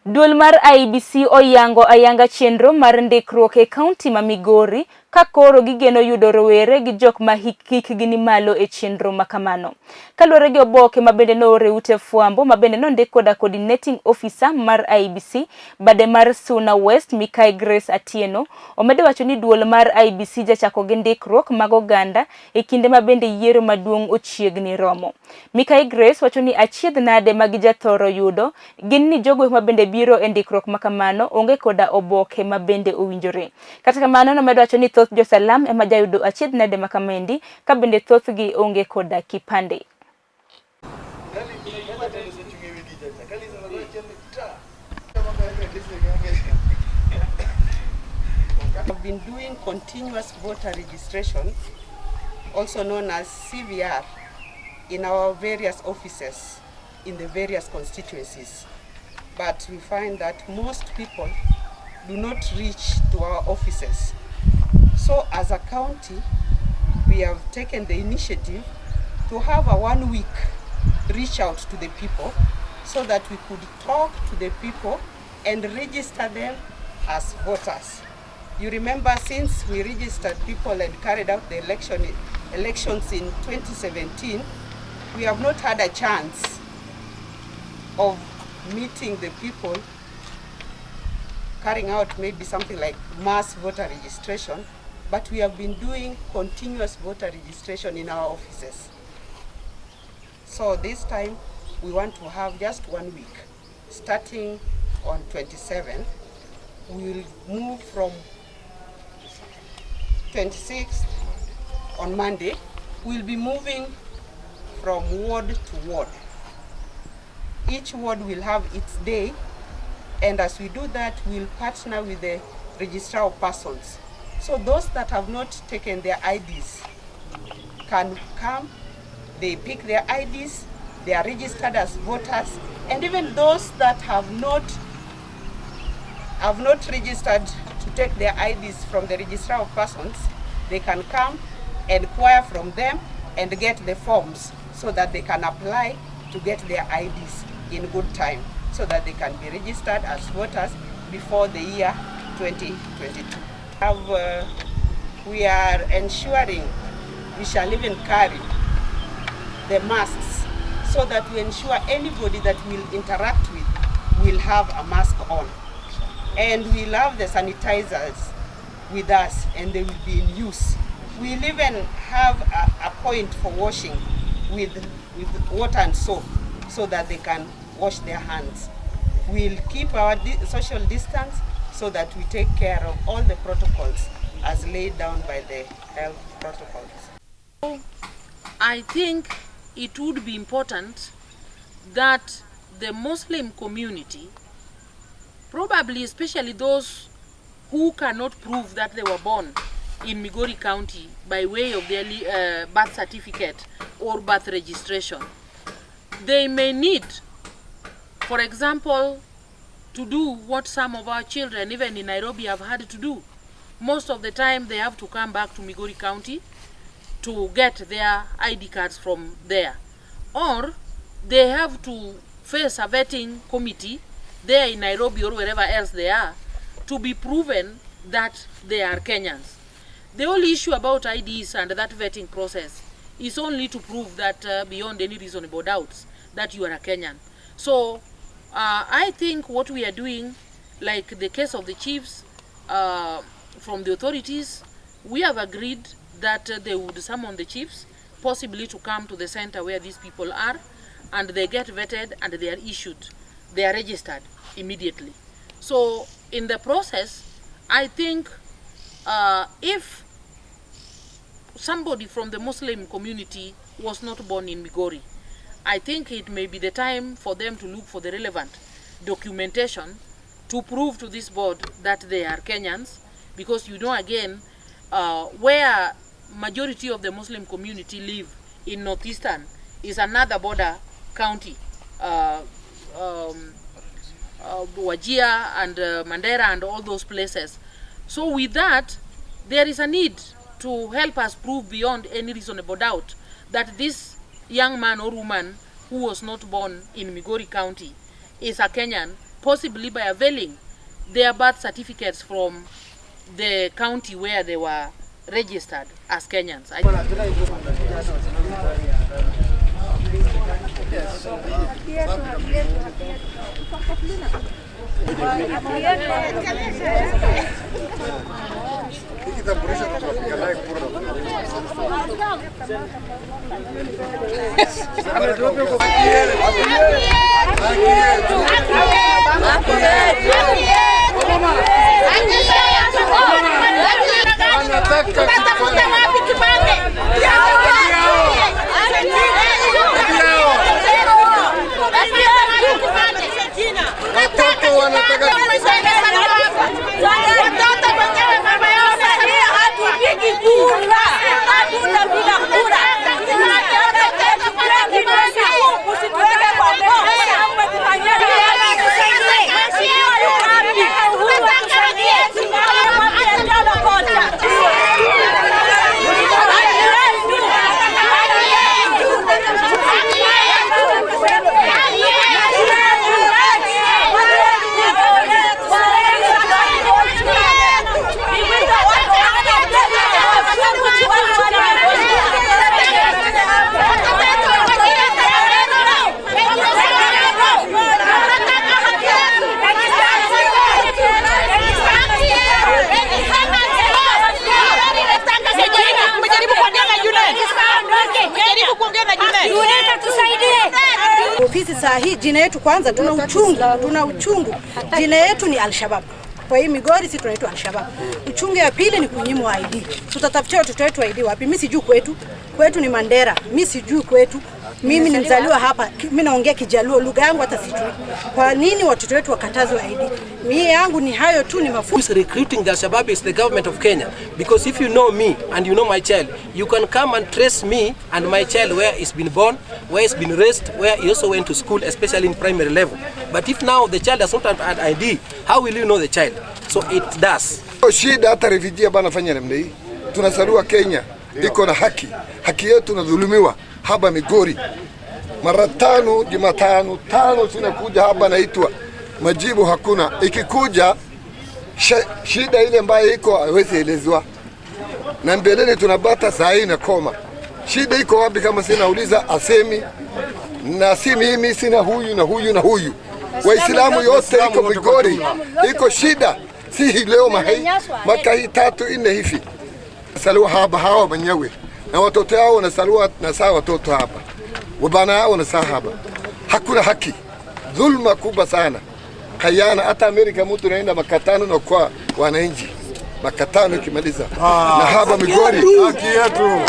Duol mar IEBC oyango ayanga chenro mar ndikruok e kaunti ma Migori, kakoro gigeno yudo rowere gi jok ma hikgi ni malo e chenro makamano. Kaluwore gi oboke mabende noore ute fwambo mabende nondik koda coordinating officer mar IEBC bade mar Suna West Mikai Grace Atieno, omedo wacho ni duol mar IEBC jachako gi ndikruok mag oganda e kinde mabende yiero maduong' ochiegni romo. Mikai Grace wacho ni achiedh nade magi jathoro yudo gin ni jogo mabende biro e ndikruok makamano onge koda oboke mabende owinjore. Kata kamano nomedo wacho ni thoth josalam ema jayudo achiedh nade makamendi ka bende thothgi onge koda kipande. I've been doing continuous voter registration, also known as CVR, in our various offices in the various constituencies. But we find that most people do not reach to our offices. So as a county, we have taken the initiative to have a 1 week reach out to the people so that we could talk to the people and register them as voters. You remember, since we registered people and carried out the elections in 2017, we have not had a chance of meeting the people, carrying out maybe something like mass voter registration, but we have been doing continuous voter registration in our offices. So this time we want to have just 1 week. Starting on 27th, we will move from 26th on Monday. We'll be moving from ward to ward. Each ward will have its day, and as we do that, we'll partner with the registrar of persons. So those that have not taken their IDs can come, they pick their IDs, they are registered as voters, and even those that have not registered to take their IDs from the registrar of persons, they can come and inquire from them and get the forms so that they can apply to get their IDs in good time, so that they can be registered as voters before the year 2022. We are ensuring we shall even carry the masks so that we ensure anybody that we'll interact with will have a mask on. And we'll have the sanitizers with us and they will be in use. We'll even have a point for washing with water and soap so that they can wash their hands. We'll keep our social distance so that we take care of all the protocols as laid down by the health protocols. I think it would be important that the Muslim community, probably especially those who cannot prove that they were born in Migori County by way of their birth certificate or birth registration, they may need, for example, to do what some of our children, even in Nairobi, have had to do. Most of the time they have to come back to Migori County to get their ID cards from there. Or they have to face a vetting committee there in Nairobi or wherever else they are to be proven that they are Kenyans. The only issue about IDs and that vetting process is only to prove that beyond any reasonable doubts that you are a Kenyan. So I think what we are doing, like the case of the chiefs, from the authorities, we have agreed that they would summon the chiefs, possibly to come to the center where these people are, and they get vetted and they are issued, they are registered immediately. So in the process, I think if somebody from the Muslim community was not born in Migori, I think it may be the time for them to look for the relevant documentation to prove to this board that they are Kenyans, because you know, again, where majority of the Muslim community live in northeastern is another border county, Wajir and Mandera and all those places. So with that, there is a need to help us prove beyond any reasonable doubt that this young man or woman who was not born in Migori County is a Kenyan possibly by availing their birth certificates from the county where they were registered as Kenyans. Ofisi saa hii jina yetu kwanza tuna uchungu. Jina yetu ni Al-Shabaab. Kwa hii Migori sisi tunaitwa Al-Shabaab. Uchungu ya pili ni kunyimwa ID. Tutatafutia watoto wetu ID wapi? Mimi sijui kwetu. Kwetu ni Mandera. Mimi sijui kwetu. Mimi ni mzaliwa hapa. Mimi naongea Kijaluo, lugha yangu hata sijui. Kwa nini watoto wetu wakatazwe ID? Mimi yangu ni hayo tu, ni mafunzo. Recruiting the Al-Shabaab is the government of Kenya, because if you know me and you know my child, you can come and trace me and my child where he's been born, where he's been raised, where he also went to school, especially in primary level. But if now the child does not have an ID, how will you know the child? So it does. Shida hata refugee bana fanya namna hii. Tunasaliwa Kenya iko na haki. Haki yetu nadhulumiwa hapa Migori. Mara tano Jumatano zinakuja hapa naitwa majibu hakuna. Ikikuja shida ile ambayo iko haiwezi elezwa. Na mbeleni tunabata saa hii na koma. Shida iko wapi kama sina uliza asemi na si mimi sina huyu na huyu na huyu. Waislamu yote iko Migori. Iko shida. Si leo maka hii 3 4 hivi. Salua haba hawa wenyewe. Na watoto hao na salua na saa watoto hapa. Wabana hao na saa haba. Hakuna haki. Dhulma kubwa sana. Hayana hata Amerika mtu naenda makatano na kwa wananchi. Makatano ikimaliza. Na haba Migori. Haki yetu.